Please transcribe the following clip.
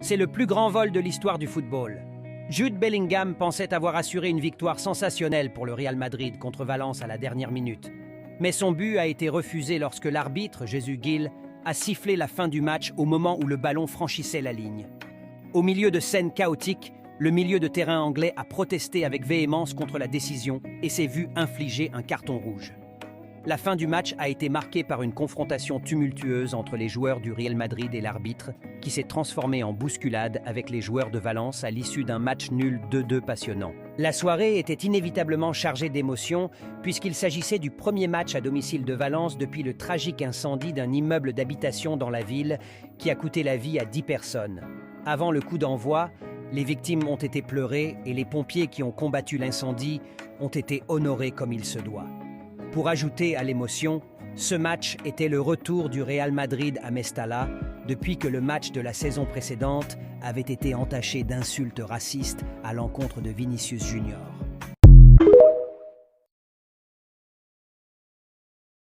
C'est le plus grand vol de l'histoire du football. Jude Bellingham pensait avoir assuré une victoire sensationnelle pour le Real Madrid contre Valence à la dernière minute. Mais son but a été refusé lorsque l'arbitre, Jesús Gil, a sifflé la fin du match au moment où le ballon franchissait la ligne. Au milieu de scènes chaotiques, le milieu de terrain anglais a protesté avec véhémence contre la décision et s'est vu infliger un carton rouge. La fin du match a été marquée par une confrontation tumultueuse entre les joueurs du Real Madrid et l'arbitre, qui s'est transformée en bousculade avec les joueurs de Valence à l'issue d'un match nul 2-2 passionnant. La soirée était inévitablement chargée d'émotions, puisqu'il s'agissait du premier match à domicile de Valence depuis le tragique incendie d'un immeuble d'habitation dans la ville qui a coûté la vie à 10 personnes. Avant le coup d'envoi, les victimes ont été pleurées et les pompiers qui ont combattu l'incendie ont été honorés comme il se doit. Pour ajouter à l'émotion, ce match était le retour du Real Madrid à Mestalla depuis que le match de la saison précédente avait été entaché d'insultes racistes à l'encontre de Vinicius Junior.